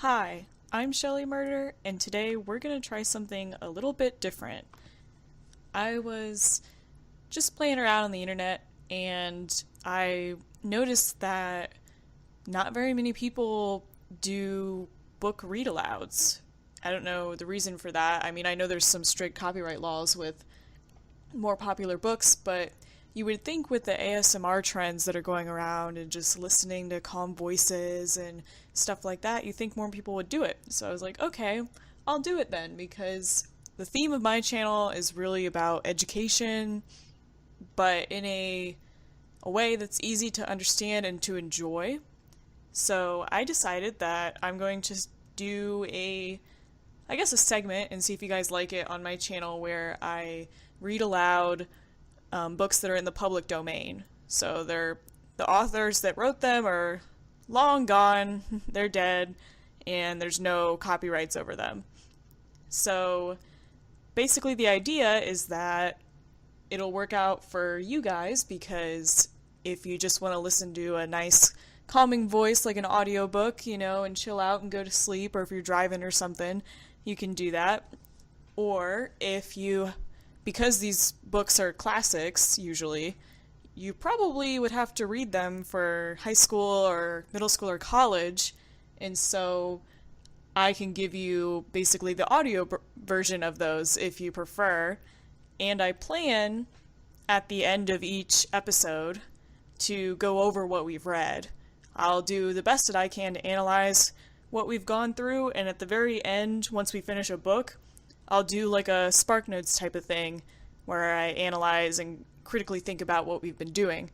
Hi, I'm Shelley Murder, and today we're going to try something a little bit different. I was just playing around on the internet and I noticed that not very many people do book read alouds. I don't know the reason for that. I mean, I know there's some strict copyright laws with more popular books, but you would think with the ASMR trends that are going around and just listening to calm voices and stuff like that, you think more people would do it. So I was like, okay, I'll do it then, because the theme of my channel is really about education, but in a way that's easy to understand and to enjoy. So I decided that I'm going to do a segment and see if you guys like it on my channel where I read aloud books that are in the public domain. So the authors that wrote them are long gone, they're dead, and there's no copyrights over them. So basically the idea is that it'll work out for you guys, because if you just want to listen to a nice calming voice like an audiobook, and chill out and go to sleep, or if you're driving or something, you can do that. Or because these books are classics, usually, you probably would have to read them for high school or middle school or college, and so I can give you basically the audio version of those if you prefer, and I plan at the end of each episode to go over what we've read. I'll do the best that I can to analyze what we've gone through, and at the very end, once we finish a book, I'll do like a Spark Notes type of thing where I analyze and critically think about what we've been doing.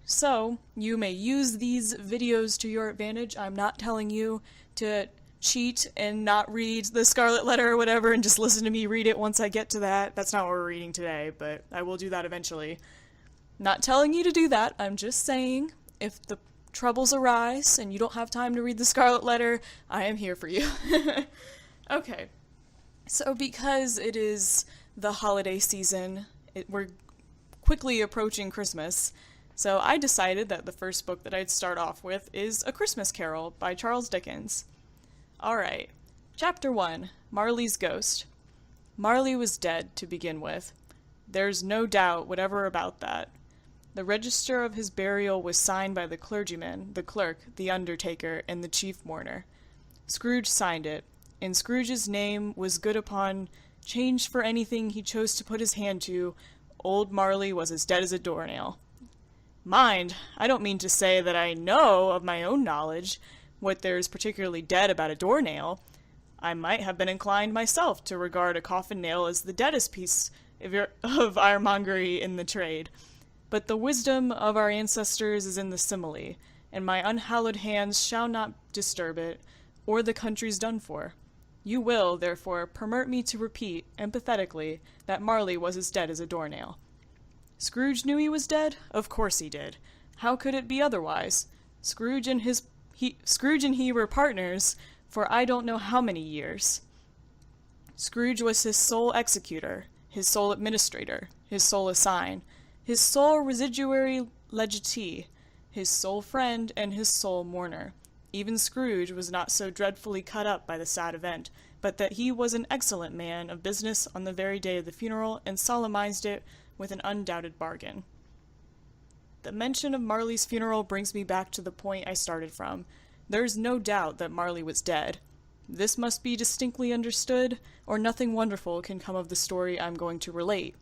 So, you may use these videos to your advantage. I'm not telling you to cheat and not read the Scarlet Letter or whatever and just listen to me read it once I get to that. That's not what we're reading today, but I will do that eventually. Not telling you to do that. I'm just saying, if the troubles arise and you don't have time to read the Scarlet Letter, I am here for you. Okay. So because it is the holiday season, we're quickly approaching Christmas, so I decided that the first book that I'd start off with is A Christmas Carol by Charles Dickens. Alright, Chapter 1, Marley's Ghost. Marley was dead, to begin with. There's no doubt whatever about that. The register of his burial was signed by the clergyman, the clerk, the undertaker, and the chief mourner. Scrooge signed it, and Scrooge's name was good upon change for anything he chose to put his hand to. Old Marley was as dead as a doornail. Mind, I don't mean to say that I know of my own knowledge what there's particularly dead about a doornail. I might have been inclined myself to regard a coffin nail as the deadest piece of ironmongery in the trade. But the wisdom of our ancestors is in the simile, and my unhallowed hands shall not disturb it, or the country's done for. You will, therefore, permit me to repeat, emphatically, that Marley was as dead as a doornail. Scrooge knew he was dead? Of course he did. How could it be otherwise? Scrooge and he were partners for I don't know how many years. Scrooge was his sole executor, his sole administrator, his sole assign, his sole residuary legatee, his sole friend, and his sole mourner. Even Scrooge was not so dreadfully cut up by the sad event, but that he was an excellent man of business on the very day of the funeral, and solemnized it with an undoubted bargain. The mention of Marley's funeral brings me back to the point I started from. There is no doubt that Marley was dead. This must be distinctly understood, or nothing wonderful can come of the story I'm going to relate.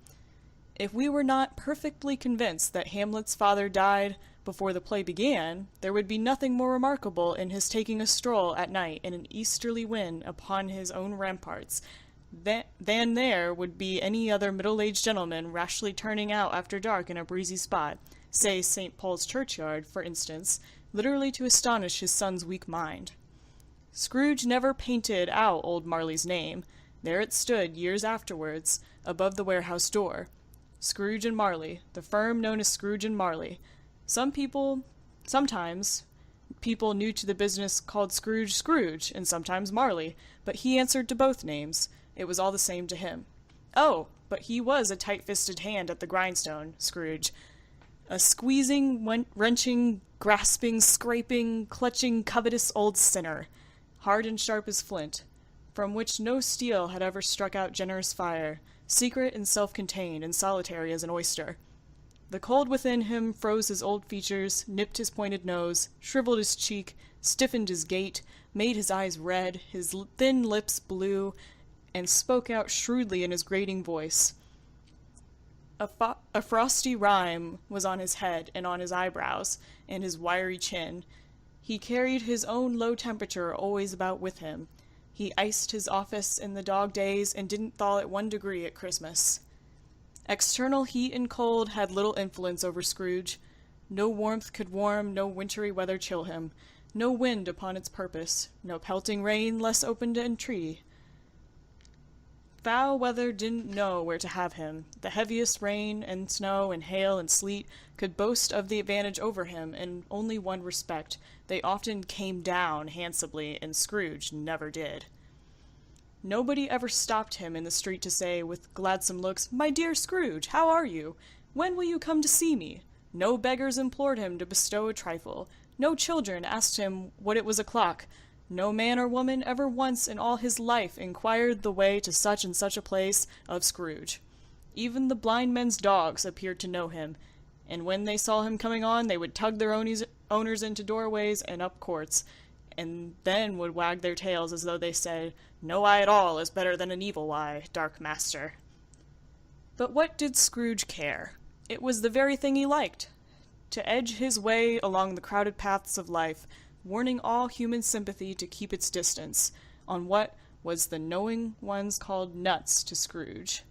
If we were not perfectly convinced that Hamlet's father died before the play began, there would be nothing more remarkable in his taking a stroll at night in an easterly wind upon his own ramparts than there would be any other middle-aged gentleman rashly turning out after dark in a breezy spot, say St. Paul's churchyard, for instance, literally to astonish his son's weak mind. Scrooge never painted out old Marley's name. There it stood, years afterwards, above the warehouse door. Scrooge and Marley, the firm known as Scrooge and Marley. Sometimes, people new to the business called Scrooge Scrooge, and sometimes Marley, but he answered to both names. It was all the same to him. Oh, but he was a tight-fisted hand at the grindstone, Scrooge. A squeezing, wrenching, grasping, scraping, clutching, covetous old sinner. hard and sharp as flint, from which no steel had ever struck out generous fire, secret and self-contained and solitary as an oyster. The cold within him froze his old features, nipped his pointed nose, shriveled his cheek, stiffened his gait, made his eyes red, his thin lips blue, and spoke out shrewdly in his grating voice. A frosty rime was on his head and on his eyebrows and his wiry chin. He carried his own low temperature always about with him. He iced his office in the dog days and didn't thaw it 1 degree at Christmas. External heat and cold had little influence over Scrooge. No warmth could warm, no wintry weather chill him, no wind upon its purpose, no pelting rain less open to entreaty. Foul weather didn't know where to have him. The heaviest rain and snow and hail and sleet could boast of the advantage over him in only one respect. They often came down handsomely, and Scrooge never did. Nobody ever stopped him in the street to say, with gladsome looks, "My dear Scrooge, how are you? When will you come to see me?" No beggars implored him to bestow a trifle. No children asked him what it was o'clock. No man or woman ever once in all his life inquired the way to such and such a place of Scrooge. Even the blind men's dogs appeared to know him, and when they saw him coming on, they would tug their owners into doorways and up courts, and then would wag their tails as though they said, "No eye at all is better than an evil eye, dark master." But what did Scrooge care? It was the very thing he liked. To edge his way along the crowded paths of life, warning all human sympathy to keep its distance, on what was the knowing ones called nuts to Scrooge.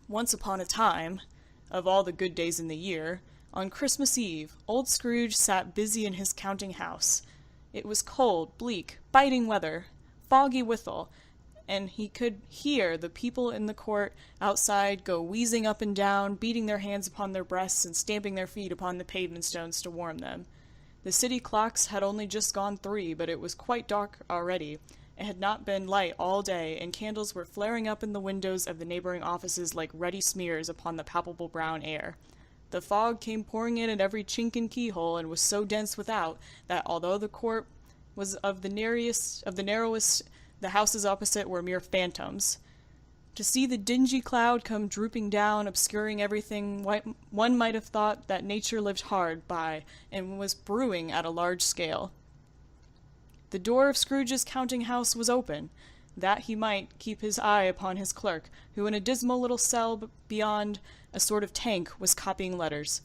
Once upon a time, of all the good days in the year, on Christmas Eve, old Scrooge sat busy in his counting-house. It was cold, bleak, biting weather, foggy withal, and he could hear the people in the court outside go wheezing up and down, beating their hands upon their breasts and stamping their feet upon the pavement stones to warm them. The city clocks had only just gone 3, but it was quite dark already. It had not been light all day, and candles were flaring up in the windows of the neighboring offices like ruddy smears upon the palpable brown air. The fog came pouring in at every chink and keyhole, and was so dense without that, although the court was of the narrowest, the houses opposite were mere phantoms. To see the dingy cloud come drooping down, obscuring everything, one might have thought that nature lived hard by, and was brewing at a large scale. The door of Scrooge's counting-house was open, that he might keep his eye upon his clerk, who in a dismal little cell beyond a sort of tank was copying letters.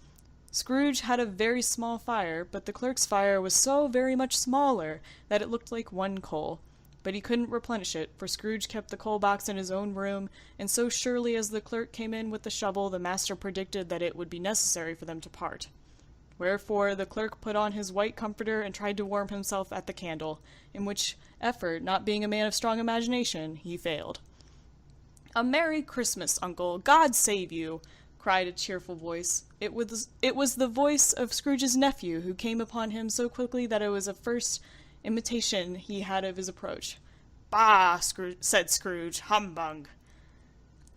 Scrooge had a very small fire, but the clerk's fire was so very much smaller that it looked like 1 coal. But he couldn't replenish it, for Scrooge kept the coal box in his own room, and so surely as the clerk came in with the shovel, the master predicted that it would be necessary for them to part. Wherefore the clerk put on his white comforter and tried to warm himself at the candle, in which effort, not being a man of strong imagination, he failed. "A Merry Christmas, Uncle! God save you!" cried a cheerful voice. It was the voice of Scrooge's nephew, who came upon him so quickly that it was a first imitation he had of his approach. "Bah!" said Scrooge. "Humbug!"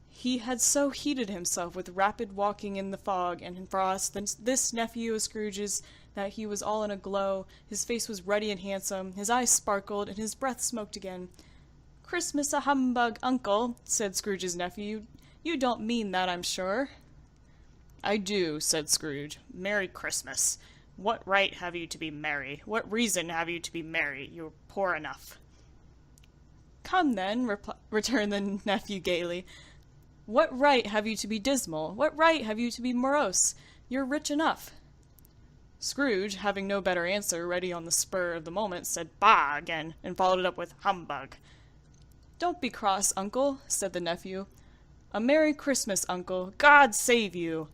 He had so heated himself with rapid walking in the fog and frost, this nephew of Scrooge's, that he was all in a glow, his face was ruddy and handsome, his eyes sparkled, and his breath smoked again. "Christmas a humbug, Uncle," said Scrooge's nephew. "You don't mean that, I'm sure." "I do," said Scrooge. "Merry Christmas. What right have you to be merry? What reason have you to be merry? You're poor enough." "Come, then," returned the nephew gaily. "What right have you to be dismal? What right have you to be morose? You're rich enough." Scrooge, having no better answer ready on the spur of the moment, said "Bah!" again, and followed it up with "Humbug." "Don't be cross, Uncle," said the nephew. "A Merry Christmas, Uncle! God save you!"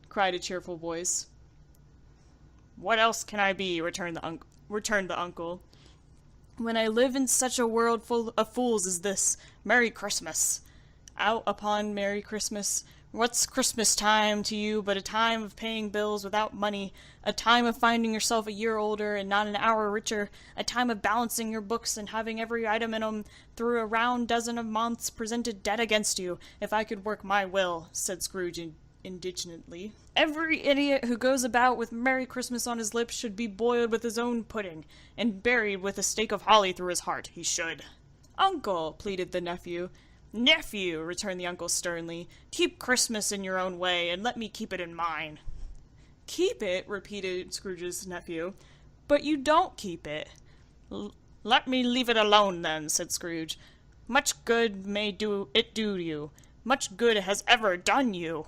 cried a cheerful voice. "What else can I be?" returned the uncle. "When I live in such a world full of fools as this. Merry Christmas! Out upon Merry Christmas! What's Christmas time to you but a time of paying bills without money, a time of finding yourself a year older and not an hour richer, a time of balancing your books and having every item in 'em through a round dozen of months presented dead against you, if I could work my will," said Scrooge indignantly. "Every idiot who goes about with Merry Christmas on his lips should be boiled with his own pudding, and buried with a stake of holly through his heart. He should." "Uncle," pleaded the nephew. "Nephew," returned the uncle sternly, "keep Christmas in your own way, and let me keep it in mine." "Keep it?" repeated Scrooge's nephew. "But you don't keep it." "Let me leave it alone, then," said Scrooge. "Much good may do you. Much good has ever done you."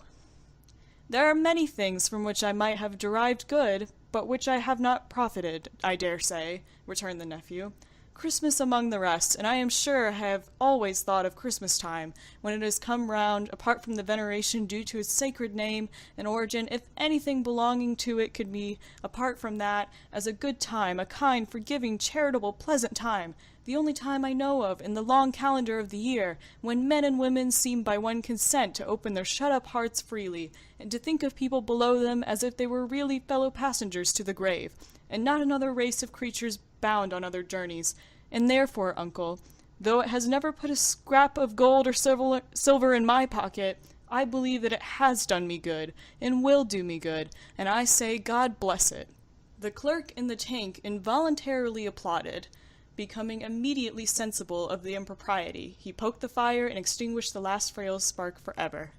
"There are many things from which I might have derived good, but which I have not profited, I dare say," returned the nephew. "Christmas among the rest, and I am sure I have always thought of Christmas time, when it has come round, apart from the veneration due to its sacred name and origin, if anything belonging to it could be, apart from that, as a good time, a kind, forgiving, charitable, pleasant time, the only time I know of in the long calendar of the year, when men and women seem by one consent to open their shut-up hearts freely, and to think of people below them as if they were really fellow-passengers to the grave, and not another race of creatures bound on other journeys. And therefore, uncle, though it has never put a scrap of gold or silver in my pocket, I believe that it has done me good, and will do me good, and I say God bless it." The clerk in the tank involuntarily applauded. Becoming immediately sensible of the impropriety, he poked the fire and extinguished the last frail spark forever.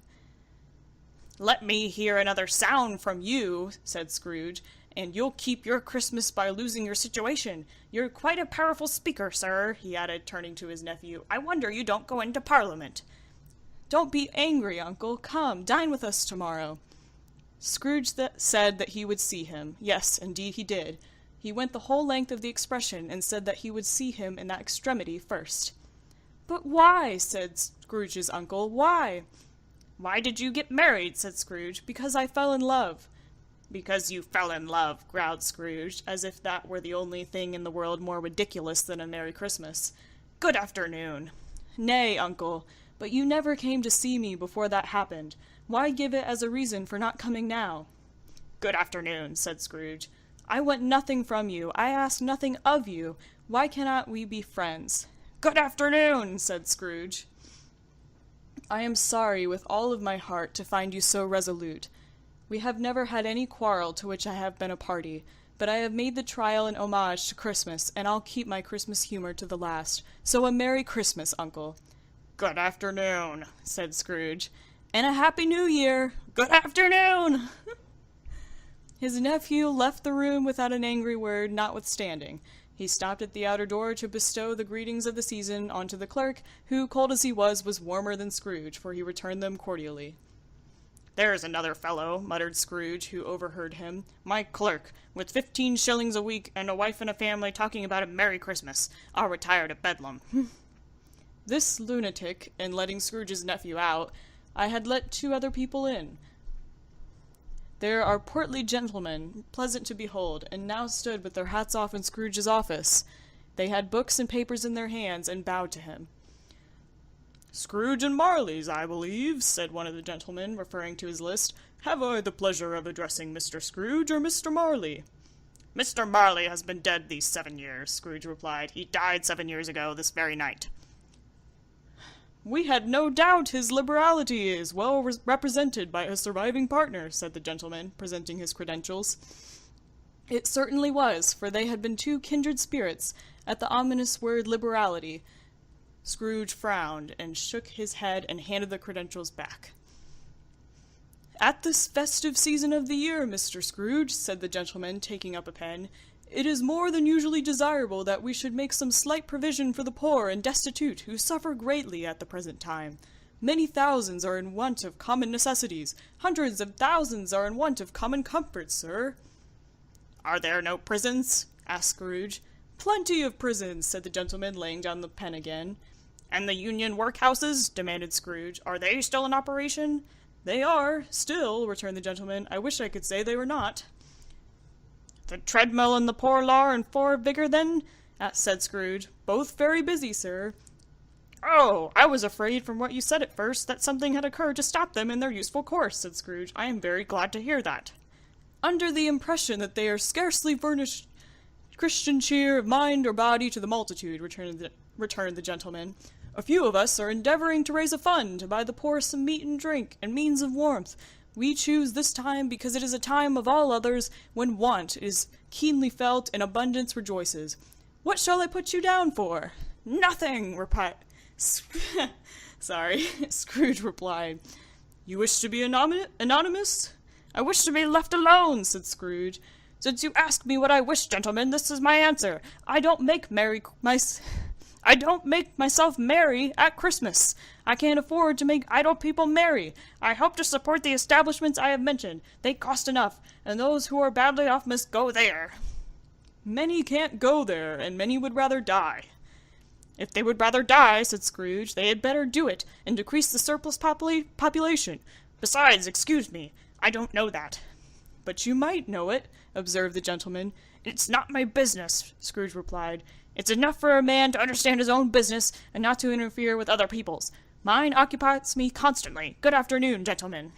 "Let me hear another sound from you," said Scrooge, "and you'll keep your Christmas by losing your situation. You're quite a powerful speaker, sir," he added, turning to his nephew. "I wonder you don't go into Parliament." "Don't be angry, uncle. Come, dine with us tomorrow." Scrooge said that he would see him. Yes, indeed he did. He went the whole length of the expression, and said that he would see him in that extremity first. "But why?" said Scrooge's uncle. "Why?" "Why did you get married?" said Scrooge. "Because I fell in love." "Because you fell in love," growled Scrooge, as if that were the only thing in the world more ridiculous than a Merry Christmas. "Good afternoon." "Nay, uncle, but you never came to see me before that happened. Why give it as a reason for not coming now?" "Good afternoon," said Scrooge. "I want nothing from you. I ask nothing of you. Why cannot we be friends?" "Good afternoon," said Scrooge. "I am sorry with all of my heart to find you so resolute. We have never had any quarrel to which I have been a party, but I have made the trial an homage to Christmas, and I'll keep my Christmas humor to the last. So a Merry Christmas, uncle." "Good afternoon," said Scrooge. "And a Happy New Year." "Good afternoon." His nephew left the room without an angry word, notwithstanding. He stopped at the outer door to bestow the greetings of the season onto the clerk, who, cold as he was warmer than Scrooge, for he returned them cordially. "There's another fellow," muttered Scrooge, who overheard him. "My clerk, with 15 shillings a week, and a wife and a family, talking about a Merry Christmas. I'll retire to Bedlam." This lunatic, in letting Scrooge's nephew out, I had let 2 other people in. There are portly gentlemen, pleasant to behold, and now stood with their hats off in Scrooge's office. They had books and papers in their hands, and bowed to him. "Scrooge and Marley's, I believe," said one of the gentlemen, referring to his list. "Have I the pleasure of addressing Mr. Scrooge or Mr. Marley?" "Mr. Marley has been dead these 7 years," Scrooge replied. "He died 7 years ago, this very night." "We had no doubt his liberality is well represented by a surviving partner," said the gentleman, presenting his credentials. It certainly was, for they had been 2 kindred spirits. At the ominous word liberality, Scrooge frowned and shook his head and handed the credentials back. "At this festive season of the year, Mr. Scrooge," said the gentleman, taking up a pen, "it is more than usually desirable that we should make some slight provision for the poor and destitute, who suffer greatly at the present time. Many thousands are in want of common necessities. Hundreds of thousands are in want of common comforts, sir." "Are there no prisons?" asked Scrooge. "Plenty of prisons," said the gentleman, laying down the pen again. "And the Union workhouses?" demanded Scrooge. "Are they still in operation?" "They are, still," returned the gentleman. "I wish I could say they were not." "The treadmill and the poor law in full vigor, then?" said Scrooge. "Both very busy, sir." "Oh, I was afraid from what you said at first that something had occurred to stop them in their useful course," said Scrooge. "I am very glad to hear that." "Under the impression that they are scarcely furnished Christian cheer of mind or body to the multitude," returned the gentleman. "A few of us are endeavoring to raise a fund to buy the poor some meat and drink and means of warmth, We choose this time because it is a time of all others when want is keenly felt and abundance rejoices. What shall I put you down for? Nothing, Scrooge replied. You wish to be anonymous? I wish to be left alone, said Scrooge. Since you ask me what I wish, gentlemen, this is my answer. I don't make myself merry at Christmas. I can't afford to make idle people merry. I hope to support the establishments I have mentioned. They cost enough, and those who are badly off must go there. Many can't go there, and many would rather die. If they would rather die, said Scrooge, they had better do it, and decrease the surplus population. Besides, excuse me, I don't know that. But you might know it, observed the gentleman. It's not my business, Scrooge replied. It's enough for a man to understand his own business, and not to interfere with other people's. Mine occupies me constantly. Good afternoon, gentlemen.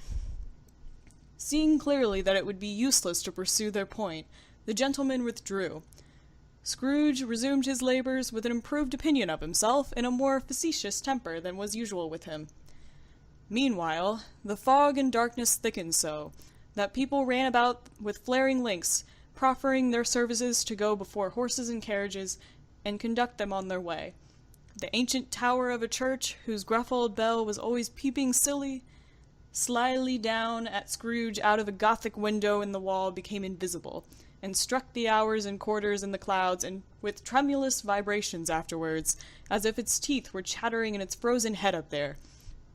Seeing clearly that it would be useless to pursue their point, the gentleman withdrew. Scrooge resumed his labors with an improved opinion of himself and a more facetious temper than was usual with him. Meanwhile, the fog and darkness thickened so that people ran about with flaring links, proffering their services to go before horses and carriages and conduct them on their way. The ancient tower of a church, whose gruff old bell was always peeping slyly down at Scrooge out of a Gothic window in the wall, became invisible, and struck the hours and quarters in the clouds, and with tremulous vibrations afterwards, as if its teeth were chattering in its frozen head up there.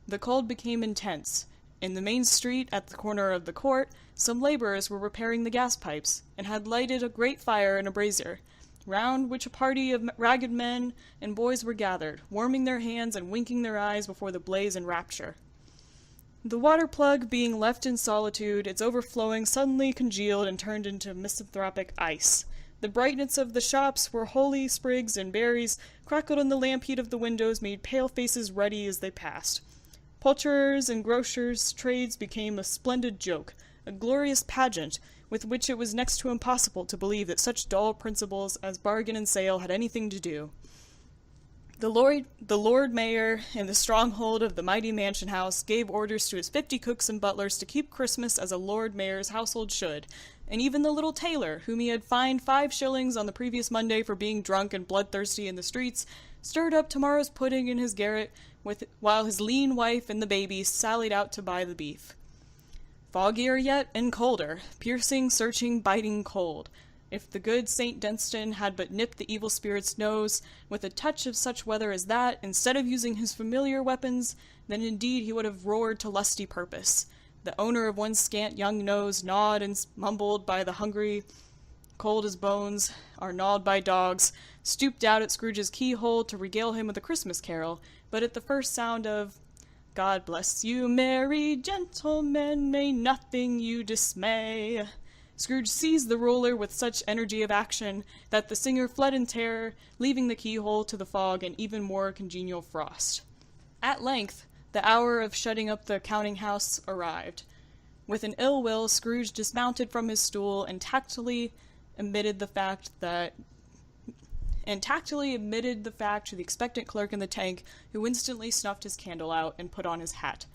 The cold became intense. In the main street, at the corner of the court, some laborers were repairing the gas pipes, and had lighted a great fire in a brazier, round which a party of ragged men and boys were gathered, warming their hands and winking their eyes before the blaze in rapture. The water plug being left in solitude, its overflowing suddenly congealed and turned into misanthropic ice. The brightness of the shops, where holly sprigs and berries crackled in the lamp heat of the windows, made pale faces ruddy as they passed. Poulterers' and grocers' trades became a splendid joke, a glorious pageant, with which it was next to impossible to believe that such dull principles as bargain and sale had anything to do. The Lord Mayor, in the stronghold of the mighty mansion house, gave orders to his 50 cooks and butlers to keep Christmas as a Lord Mayor's household should, and even the little tailor, whom he had fined 5 shillings on the previous Monday for being drunk and bloodthirsty in the streets, stirred up tomorrow's pudding in his garret, while his lean wife and the baby sallied out to buy the beef. Foggier yet, and colder, piercing, searching, biting cold. If the good St. Dunstan had but nipped the evil spirit's nose with a touch of such weather as that, instead of using his familiar weapons, then indeed he would have roared to lusty purpose. The owner of one scant young nose, gnawed and mumbled by the hungry, cold as bones, are gnawed by dogs, stooped out at Scrooge's keyhole to regale him with a Christmas carol, but at the first sound of God bless you, merry gentlemen, may nothing you dismay, Scrooge seized the ruler with such energy of action that the singer fled in terror, leaving the keyhole to the fog and even more congenial frost. At length, the hour of shutting up the counting-house arrived. With an ill will, Scrooge dismounted from his stool and tactfully admitted the fact to the expectant clerk in the tank, who instantly snuffed his candle out and put on his hat.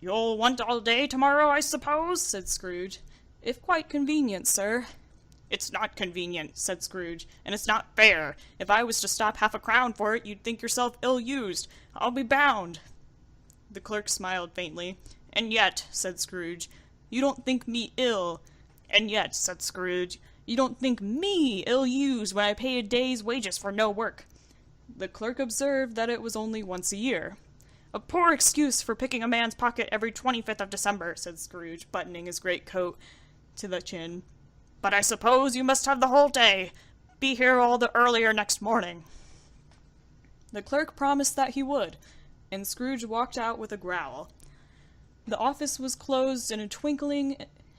"You'll want all day tomorrow, I suppose?" said Scrooge. "If quite convenient, sir." "It's not convenient," said Scrooge, "and it's not fair. If I was to stop half a crown for it, you'd think yourself ill-used. I'll be bound." The clerk smiled faintly. "And yet," said Scrooge, "you don't think me ill." "And yet," said Scrooge, "you don't think me ill-used when I pay a day's wages for no work." The clerk observed that it was only once a year. "A poor excuse for picking a man's pocket every 25th of December," said Scrooge, buttoning his greatcoat to the chin. "But I suppose you must have the whole day. Be here all the earlier next morning." The clerk promised that he would, and Scrooge walked out with a growl. The office was closed in a twinkling,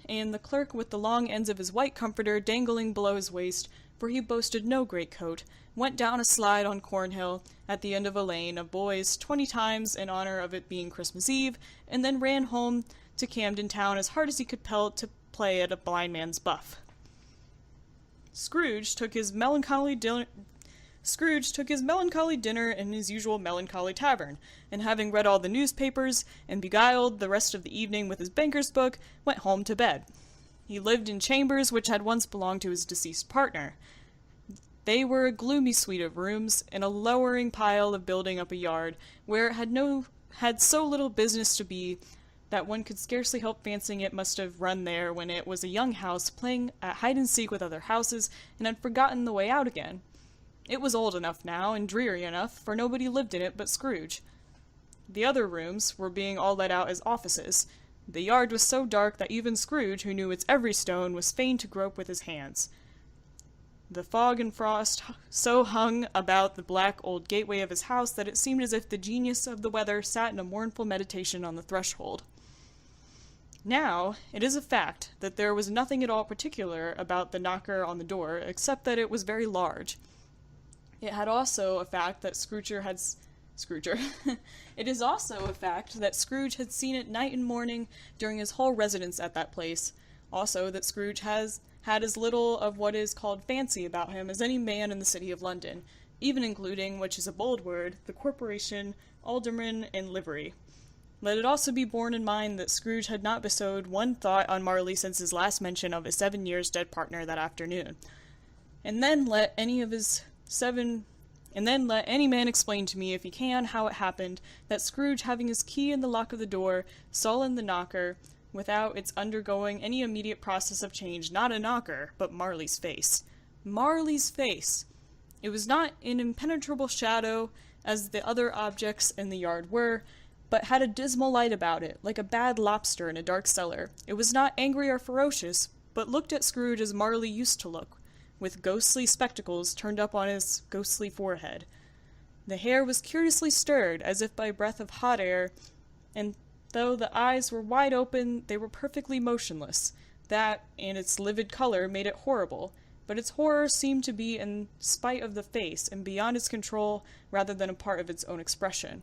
and the clerk, with the long ends of his white comforter dangling below his waist, for he boasted no greatcoat, went down a slide on Cornhill, at the end of a lane of boys 20 times in honor of it being Christmas Eve, and then ran home to Camden Town as hard as he could pelt to play at a blind man's buff. Scrooge took his melancholy Scrooge took his melancholy dinner in his usual melancholy tavern, and having read all the newspapers and beguiled the rest of the evening with his banker's book, went home to bed. He lived in chambers which had once belonged to his deceased partner. They were a gloomy suite of rooms, in a lowering pile of building up a yard, where it had so little business to be that one could scarcely help fancying it must have run there when it was a young house playing at hide-and-seek with other houses and had forgotten the way out again. It was old enough now, and dreary enough, for nobody lived in it but Scrooge. The other rooms were being all let out as offices. The yard was so dark that even Scrooge, who knew its every stone, was fain to grope with his hands. The fog and frost so hung about the black old gateway of his house that it seemed as if the genius of the weather sat in a mournful meditation on the threshold. Now, it is a fact that there was nothing at all particular about the knocker on the door, except that it was very large. It had also a fact that It is also a fact that Scrooge had seen it night and morning during his whole residence at that place. Also that Scrooge has had as little of what is called fancy about him as any man in the city of London, even including, which is a bold word, the corporation, aldermen, and livery. Let it also be borne in mind that Scrooge had not bestowed one thought on Marley since his last mention of his 7 years dead partner that afternoon. And then let any man explain to me, if he can, how it happened that Scrooge, having his key in the lock of the door, saw in the knocker, without its undergoing any immediate process of change, not a knocker, but Marley's face. Marley's face! It was not an impenetrable shadow, as the other objects in the yard were, but had a dismal light about it, like a bad lobster in a dark cellar. It was not angry or ferocious, but looked at Scrooge as Marley used to look, with ghostly spectacles turned up on his ghostly forehead. The hair was curiously stirred, as if by a breath of hot air, and though the eyes were wide open, they were perfectly motionless. That, and its livid color, made it horrible, but its horror seemed to be in spite of the face, and beyond its control, rather than a part of its own expression.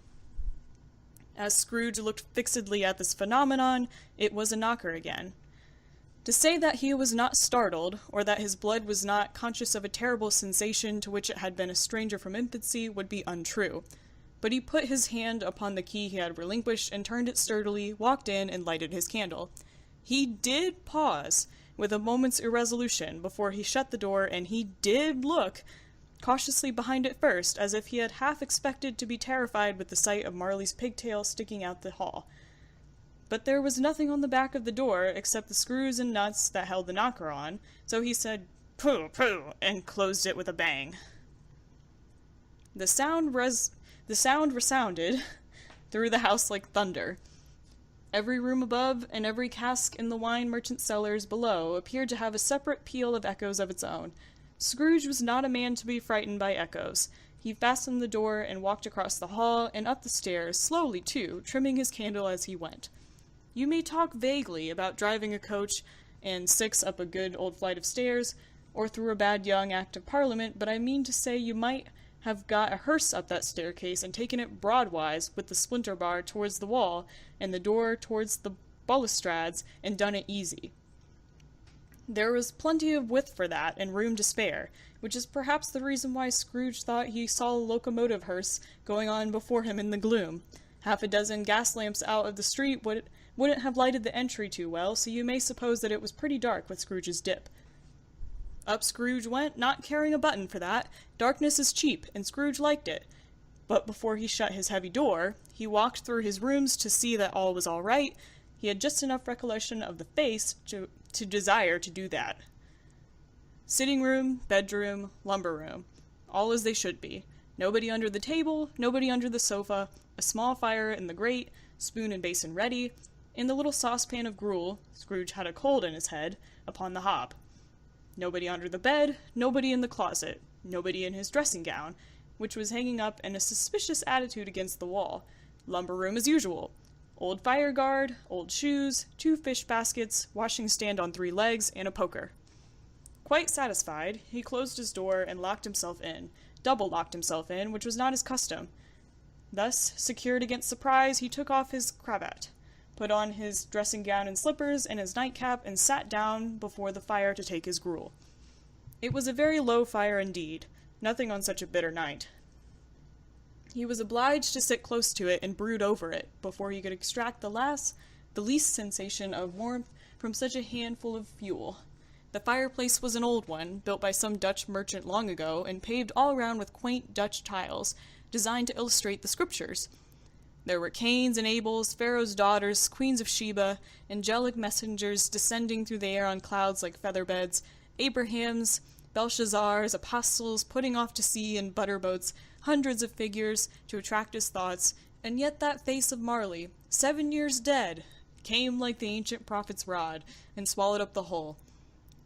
As Scrooge looked fixedly at this phenomenon, it was a knocker again. To say that he was not startled, or that his blood was not conscious of a terrible sensation to which it had been a stranger from infancy, would be untrue. But he put his hand upon the key he had relinquished, and turned it sturdily, walked in, and lighted his candle. He did pause, with a moment's irresolution, before he shut the door, and he did look cautiously behind it first, as if he had half expected to be terrified with the sight of Marley's pigtail sticking out the hall. But there was nothing on the back of the door, except the screws and nuts that held the knocker on, so he said, "Pooh, pooh," and closed it with a bang. The sound resounded through the house like thunder. Every room above, and every cask in the wine merchant's cellars below, appeared to have a separate peal of echoes of its own. Scrooge was not a man to be frightened by echoes. He fastened the door and walked across the hall and up the stairs, slowly too, trimming his candle as he went. You may talk vaguely about driving a coach and 6 up a good old flight of stairs, or through a bad young Act of Parliament, but I mean to say you might have got a hearse up that staircase and taken it broadwise, with the splinter bar towards the wall, and the door towards the balustrades, and done it easy. There was plenty of width for that, and room to spare, which is perhaps the reason why Scrooge thought he saw a locomotive hearse going on before him in the gloom. Half a dozen gas lamps out of the street wouldn't have lighted the entry too well, so you may suppose that it was pretty dark with Scrooge's dip. Up Scrooge went, not caring a button for that. Darkness is cheap, and Scrooge liked it. But before he shut his heavy door, he walked through his rooms to see that all was all right. He had just enough recollection of the face to desire to do that. Sitting room, bedroom, lumber room, all as they should be. Nobody under the table, nobody under the sofa, a small fire in the grate, spoon and basin ready, and the little saucepan of gruel, Scrooge had a cold in his head, upon the hob. Nobody under the bed, nobody in the closet, nobody in his dressing gown, which was hanging up in a suspicious attitude against the wall. Lumber room as usual. Old fire guard, old shoes, 2 fish baskets, washing stand on 3 legs, and a poker. Quite satisfied, he closed his door and locked himself in, double-locked himself in, which was not his custom. Thus, secured against surprise, he took off his cravat, put on his dressing gown and slippers, and his nightcap, and sat down before the fire to take his gruel. It was a very low fire indeed, Nothing on such a bitter night. He was obliged to sit close to it and brood over it before he could extract the least sensation of warmth from such a handful of fuel. The fireplace was an old one, built by some Dutch merchant long ago, and paved all round with quaint Dutch tiles, designed to illustrate the scriptures. There were Cains and Abels, Pharaoh's daughters, queens of Sheba, angelic messengers descending through the air on clouds like featherbeds, Abrahams, Belshazzars, apostles putting off to sea in butterboats, hundreds of figures to attract his thoughts, and yet that face of Marley, 7 years dead, came like the ancient prophet's rod, and swallowed up the whole.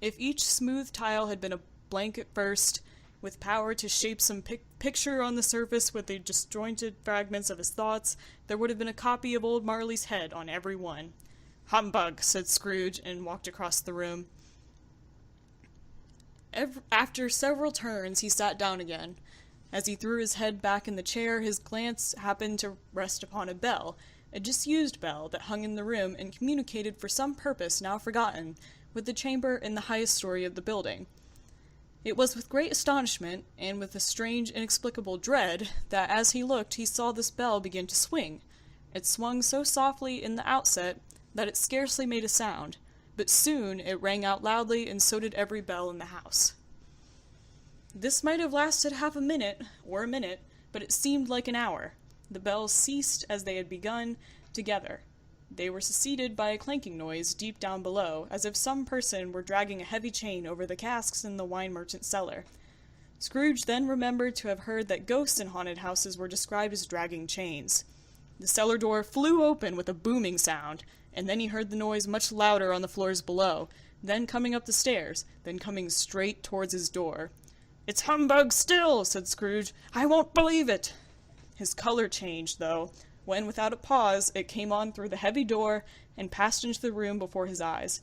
If each smooth tile had been a blank at first, with power to shape some picture on the surface with the disjointed fragments of his thoughts, there would have been a copy of old Marley's head on every one. "Humbug," said Scrooge, and walked across the room. After several turns, he sat down again. As he threw his head back in the chair, his glance happened to rest upon a bell, a disused bell that hung in the room and communicated for some purpose now forgotten with the chamber in the highest story of the building. It was with great astonishment, and with a strange, inexplicable dread, that as he looked he saw this bell begin to swing. It swung so softly in the outset that it scarcely made a sound, but soon it rang out loudly, and so did every bell in the house. This might have lasted half a minute, or a minute, but it seemed like an hour. The bells ceased as they had begun, together. They were succeeded by a clanking noise deep down below, as if some person were dragging a heavy chain over the casks in the wine merchant's cellar. Scrooge then remembered to have heard that ghosts in haunted houses were described as dragging chains. The cellar door flew open with a booming sound, and then he heard the noise much louder on the floors below, then coming up the stairs, then coming straight towards his door. "It's humbug still," said Scrooge. "I won't believe it." His color changed, though, when, without a pause, it came on through the heavy door and passed into the room before his eyes.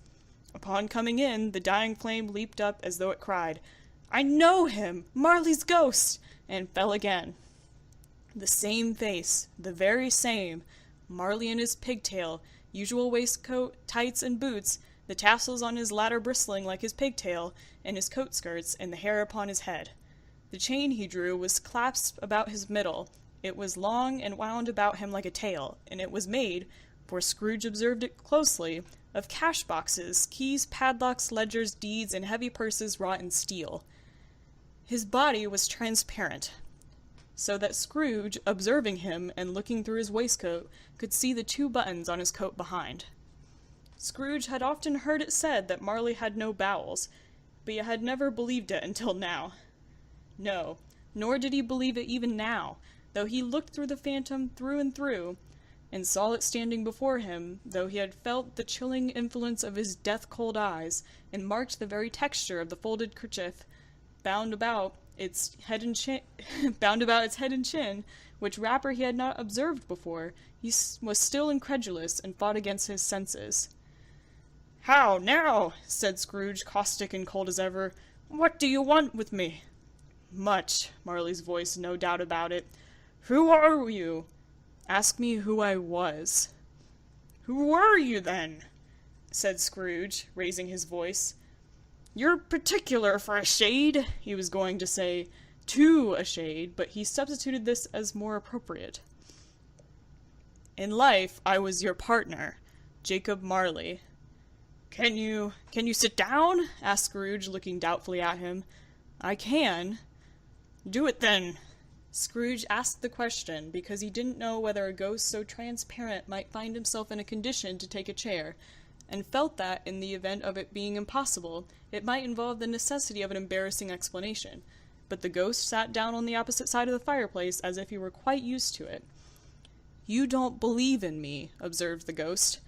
Upon coming in, the dying flame leaped up as though it cried, "I know him! Marley's ghost!" and fell again. The same face, the very same, Marley in his pigtail, usual waistcoat, tights, and boots, the tassels on his latter bristling like his pigtail, and his coat skirts, and the hair upon his head. The chain he drew was clasped about his middle. It was long and wound about him like a tail, and it was made, for Scrooge observed it closely, of cash boxes, keys, padlocks, ledgers, deeds, and heavy purses wrought in steel. His body was transparent, so that Scrooge, observing him and looking through his waistcoat, could see the 2 buttons on his coat behind. Scrooge had often heard it said that Marley had no bowels, but he had never believed it until now. No, nor did he believe it even now, though he looked through the phantom through and through, and saw it standing before him, though he had felt the chilling influence of his death-cold eyes, and marked the very texture of the folded kerchief bound about its head and chin, which wrapper he had not observed before. He was still incredulous, and fought against his senses. "How now?" said Scrooge, caustic and cold as ever. "What do you want with me?" "Much," Marley's voice, no doubt about it. "Who are you?" "Ask me who I was." "Who were you, then?" said Scrooge, raising his voice. "You're particular for a shade," he was going to say, "to a shade," but he substituted this as more appropriate. "In life, I was your partner, Jacob Marley." Can you sit down?" asked Scrooge, looking doubtfully at him. "I can." "Do it, then." Scrooge asked the question because he didn't know whether a ghost so transparent might find himself in a condition to take a chair, and felt that, in the event of it being impossible, it might involve the necessity of an embarrassing explanation. But the ghost sat down on the opposite side of the fireplace as if he were quite used to it. "You don't believe in me," observed the ghost.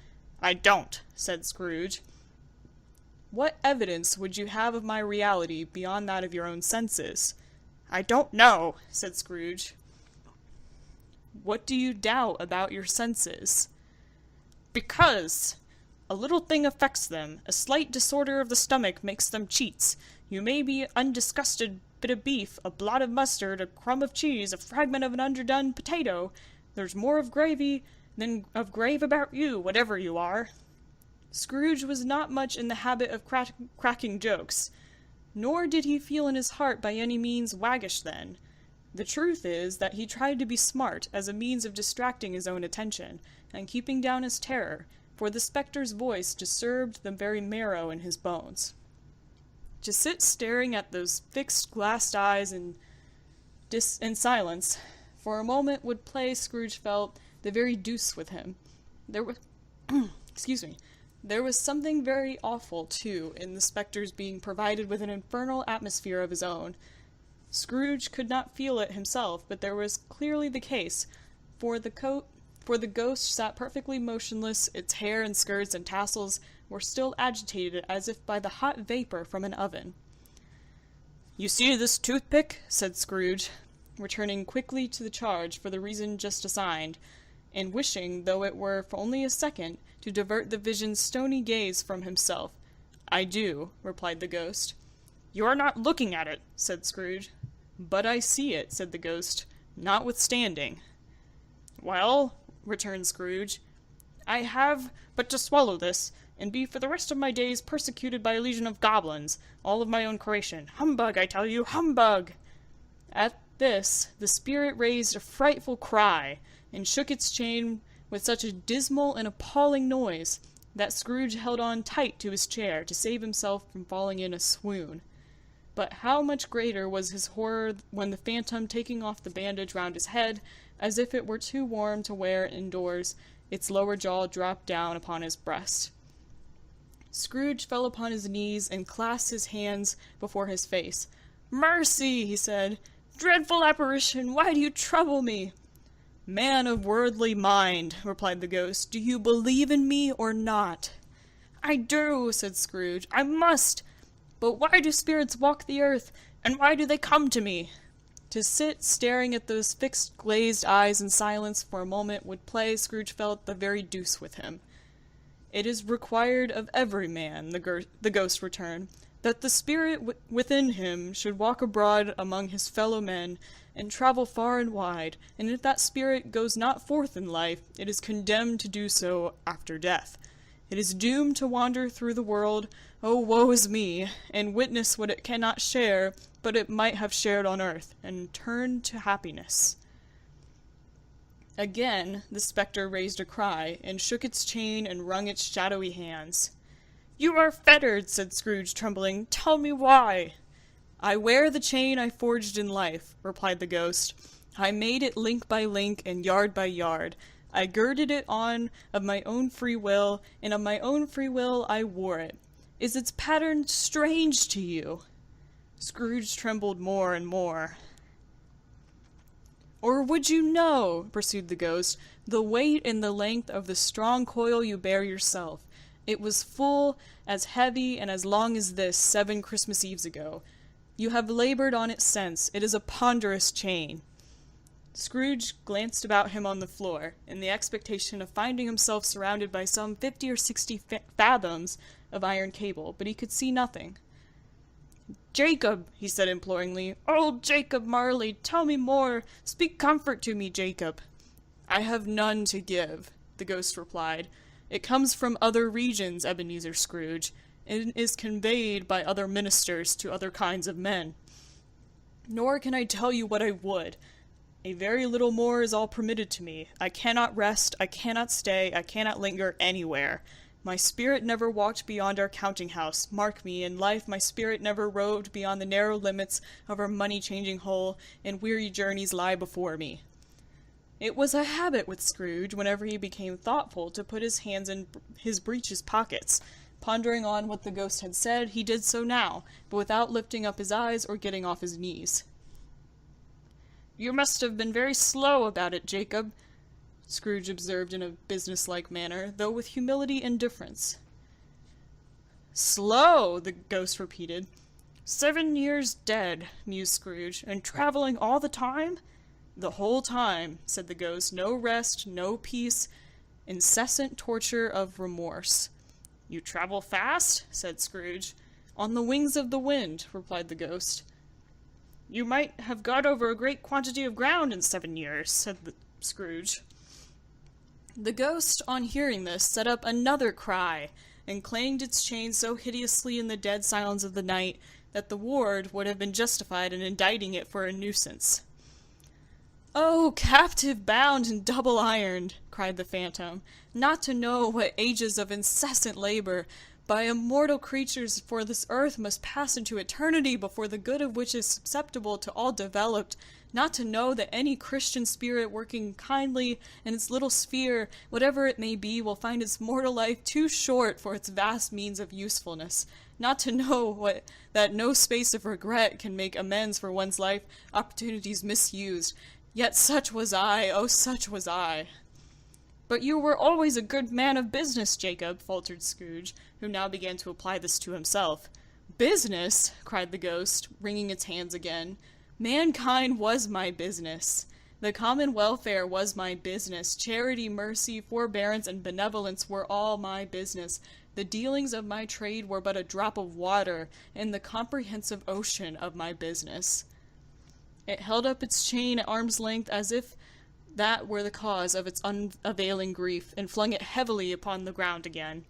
"I don't," said Scrooge. "What evidence would you have of my reality beyond that of your own senses?" "I don't know," said Scrooge. "What do you doubt about your senses?" "Because a little thing affects them. A slight disorder of the stomach makes them cheats. You may be undisgusted bit of beef, a blot of mustard, a crumb of cheese, a fragment of an underdone potato. There's more of gravy than of grave about you, whatever you are." Scrooge was not much in the habit of cracking jokes, Nor did he feel in his heart by any means waggish then. The truth is that he tried to be smart as a means of distracting his own attention, and keeping down his terror, for the spectre's voice disturbed the very marrow in his bones. To sit staring at those fixed glassed eyes in silence for a moment would play, Scrooge felt, the very deuce with him. There was excuse me. There was something very awful, too, in the spectre's being provided with an infernal atmosphere of his own. Scrooge could not feel it himself, but there was clearly the case, for the ghost sat perfectly motionless, its hair and skirts and tassels were still agitated as if by the hot vapor from an oven. "You see this toothpick?" said Scrooge, returning quickly to the charge for the reason just assigned, and wishing, though it were for only a second, to divert the vision's stony gaze from himself. "I do," replied the ghost. "You are not looking at it," said Scrooge. "But I see it," said the ghost, "notwithstanding." "Well," returned Scrooge, "I have but to swallow this, and be for the rest of my days persecuted by a legion of goblins, all of my own creation. Humbug, I tell you, humbug!" At this, the spirit raised a frightful cry, and shook its chain with such a dismal and appalling noise, that Scrooge held on tight to his chair to save himself from falling in a swoon. But how much greater was his horror when the phantom, taking off the bandage round his head, as if it were too warm to wear indoors, its lower jaw dropped down upon his breast. Scrooge fell upon his knees and clasped his hands before his face. "Mercy!" he said. "Dreadful apparition, why do you trouble me?" "Man of worldly mind," replied the ghost, "do you believe in me or not?" "I do," said Scrooge. "I must. But why do spirits walk the earth, and why do they come to me?" To sit staring at those fixed glazed eyes in silence for a moment would play, Scrooge felt, the very deuce with him. "It is required of every man," the ghost returned, "that the spirit within him should walk abroad among his fellow men, and travel far and wide, and if that spirit goes not forth in life, it is condemned to do so after death. It is doomed to wander through the world, oh woe is me, and witness what it cannot share, but it might have shared on earth, and turn to happiness." Again the spectre raised a cry, and shook its chain and wrung its shadowy hands. "You are fettered," said Scrooge, trembling. "Tell me why." "I wear the chain I forged in life," replied the ghost. "I made it link by link and yard by yard. I girded it on of my own free will, and of my own free will I wore it. Is its pattern strange to you?" Scrooge trembled more and more. "Or would you know," pursued the ghost, "the weight and the length of the strong coil you bear yourself? It was full, as heavy, and as long as this 7 Christmas Eves ago. You have labored on it since. It is a ponderous chain." Scrooge glanced about him on the floor, in the expectation of finding himself surrounded by some 50 or 60 fathoms of iron cable, but he could see nothing. "Jacob," he said imploringly, "old Jacob Marley, tell me more. Speak comfort to me, Jacob." "I have none to give," the ghost replied. "It comes from other regions, Ebenezer Scrooge, and is conveyed by other ministers to other kinds of men. Nor can I tell you what I would. A very little more is all permitted to me. I cannot rest, I cannot stay, I cannot linger anywhere. My spirit never walked beyond our counting-house. Mark me, in life my spirit never roved beyond the narrow limits of our money-changing hole, and weary journeys lie before me." It was a habit with Scrooge, whenever he became thoughtful, to put his hands in his breeches pockets. Pondering on what the ghost had said, he did so now, but without lifting up his eyes or getting off his knees. "You must have been very slow about it, Jacob," Scrooge observed in a business-like manner, though with humility and indifference. "Slow!" the ghost repeated. 7 years dead," mused Scrooge, "and traveling all the time?" "The whole time," said the ghost. "No rest, no peace, incessant torture of remorse." "You travel fast?" said Scrooge. "On the wings of the wind," replied the ghost. "You might have got over a great quantity of ground in 7 years," said Scrooge. The ghost, on hearing this, set up another cry, and clanged its chain so hideously in the dead silence of the night, that the ward would have been justified in indicting it for a nuisance. "Oh, captive bound and double ironed," cried the phantom, "not to know what ages of incessant labor by immortal creatures for this earth must pass into eternity before the good of which is susceptible to all developed, not to know that any Christian spirit working kindly in its little sphere, whatever it may be, will find its mortal life too short for its vast means of usefulness, not to know that no space of regret can make amends for one's life opportunities misused. Yet such was I, oh, such was I." "But you were always a good man of business, Jacob," faltered Scrooge, who now began to apply this to himself. "Business?" cried the ghost, wringing its hands again. "Mankind was my business. The common welfare was my business. Charity, mercy, forbearance, and benevolence were all my business. The dealings of my trade were but a drop of water in the comprehensive ocean of my business." It held up its chain at arm's length as if that were the cause of its unavailing grief, and flung it heavily upon the ground again.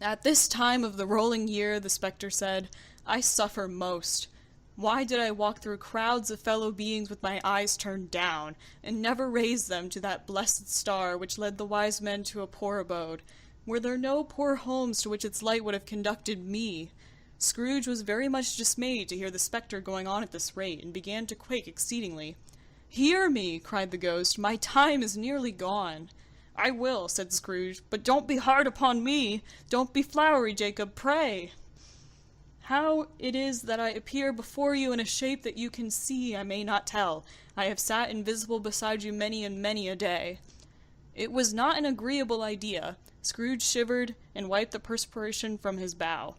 "At this time of the rolling year," the spectre said, "I suffer most. Why did I walk through crowds of fellow beings with my eyes turned down, and never raise them to that blessed star which led the wise men to a poor abode? Were there no poor homes to which its light would have conducted me?" Scrooge was very much dismayed to hear the spectre going on at this rate, and began to quake exceedingly. "Hear me!" cried the ghost. "My time is nearly gone." "I will," said Scrooge, "but don't be hard upon me. Don't be flowery, Jacob, pray." "How it is that I appear before you in a shape that you can see, I may not tell. I have sat invisible beside you many and many a day." It was not an agreeable idea. Scrooge shivered, and wiped the perspiration from his brow.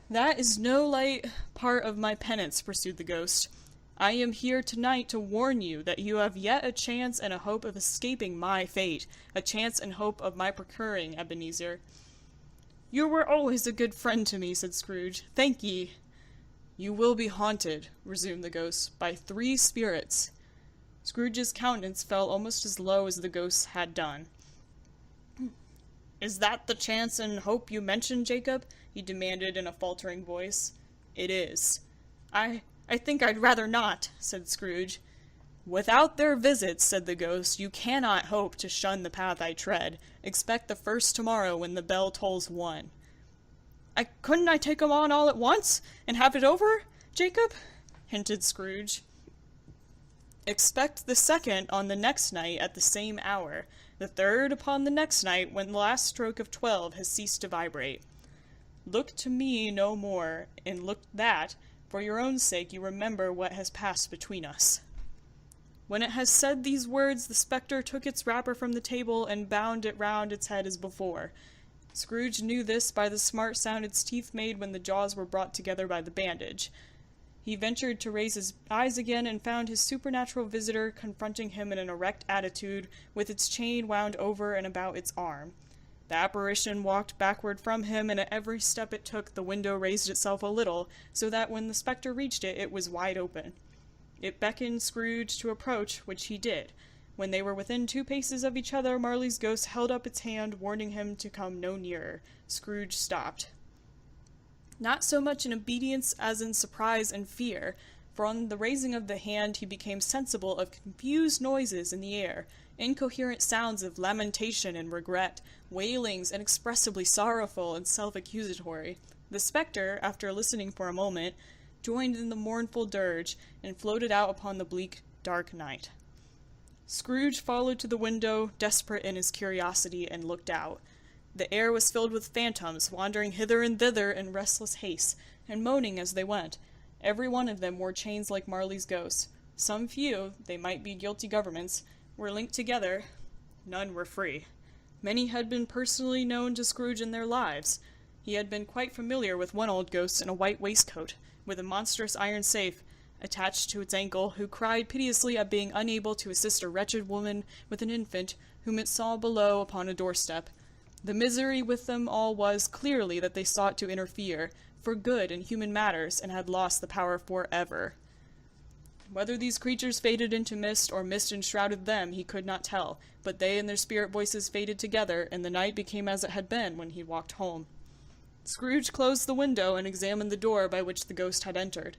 "That is no light part of my penance," pursued the ghost. "I am here tonight to warn you that you have yet a chance and a hope of escaping my fate, a chance and hope of my procuring Ebenezer." "You were always a good friend to me," said Scrooge. "Thank ye." "You will be haunted," resumed the ghost, "by 3 spirits." Scrooge's countenance fell almost as low as the ghost's had done. "Is that the chance and hope you mentioned, Jacob?" he demanded in a faltering voice. "It is." I think I'd rather not," said Scrooge. "Without their visits," said the ghost, "you cannot hope to shun the path I tread. Expect the first tomorrow when the bell tolls 1. Couldn't I take 'em on all at once, and have it over, Jacob?" hinted Scrooge. "Expect the second on the next night at the same hour, the third upon the next night when the last stroke of 12 has ceased to vibrate. Look to me no more, and look that, for your own sake, you remember what has passed between us." When it has said these words, the spectre took its wrapper from the table and bound it round its head as before. Scrooge knew this by the smart sound its teeth made when the jaws were brought together by the bandage. He ventured to raise his eyes again, and found his supernatural visitor confronting him in an erect attitude, with its chain wound over and about its arm. The apparition walked backward from him, and at every step it took, the window raised itself a little, so that when the spectre reached it, it was wide open. It beckoned Scrooge to approach, which he did. When they were within 2 paces of each other, Marley's ghost held up its hand, warning him to come no nearer. Scrooge stopped. Not so much in obedience as in surprise and fear, for on the raising of the hand he became sensible of confused noises in the air, incoherent sounds of lamentation and regret, wailings inexpressibly sorrowful and self-accusatory. The spectre, after listening for a moment, joined in the mournful dirge, and floated out upon the bleak, dark night. Scrooge followed to the window, desperate in his curiosity, and looked out. The air was filled with phantoms, wandering hither and thither in restless haste, and moaning as they went. Every one of them wore chains like Marley's ghost. Some few, they might be guilty governments, were linked together. None were free. Many had been personally known to Scrooge in their lives. He had been quite familiar with one old ghost in a white waistcoat, with a monstrous iron safe attached to its ankle, who cried piteously at being unable to assist a wretched woman with an infant, whom it saw below upon a doorstep. The misery with them all was, clearly, that they sought to interfere, for good in human matters, and had lost the power forever. Whether these creatures faded into mist, or mist enshrouded them, he could not tell, but they and their spirit voices faded together, and the night became as it had been when he walked home. Scrooge closed the window and examined the door by which the ghost had entered.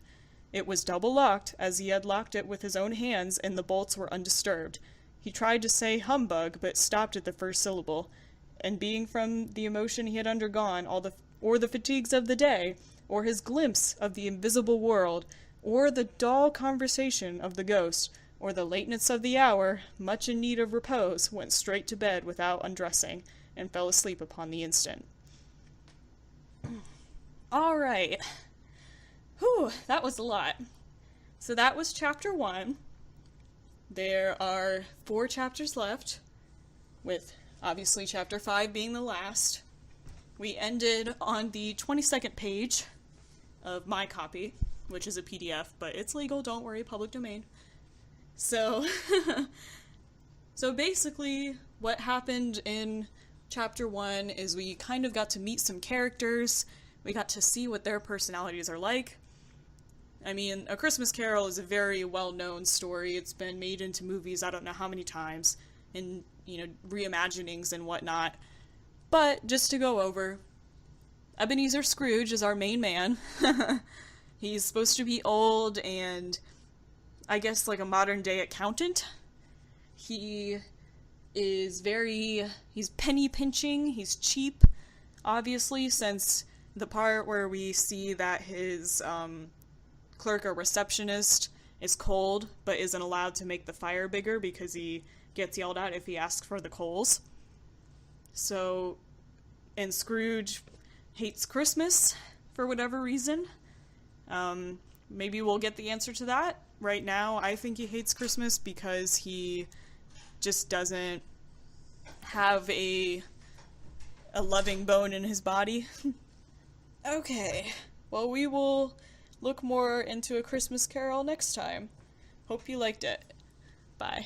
It was double locked, as he had locked it with his own hands, and the bolts were undisturbed. He tried to say humbug, but stopped at the first syllable, and being from the emotion he had undergone, or the fatigues of the day, or his glimpse of the invisible world, or the dull conversation of the ghost, or the lateness of the hour, much in need of repose, went straight to bed without undressing, and fell asleep upon the instant. All right. Whew, that was a lot. So that was chapter 1. There are 4 chapters left, with obviously chapter 5 being the last. We ended on the 22nd page of my copy, which is a PDF, but it's legal, don't worry, public domain. So, so basically what happened in chapter 1 is we kind of got to meet some characters. We got to see what their personalities are like. I mean, A Christmas Carol is a very well-known story. It's been made into movies I don't know how many times, and, reimaginings and whatnot. But, just to go over, Ebenezer Scrooge is our main man. He's supposed to be old and, I guess, like a modern-day accountant. He is he's penny-pinching, he's cheap, obviously, since the part where we see that his, clerk or receptionist is cold, but isn't allowed to make the fire bigger because he gets yelled at if he asks for the coals. So, and Scrooge hates Christmas for whatever reason. Maybe we'll get the answer to that. Right now, I think he hates Christmas because he just doesn't have a loving bone in his body. Okay, well, we will look more into A Christmas Carol next time. Hope you liked it. Bye.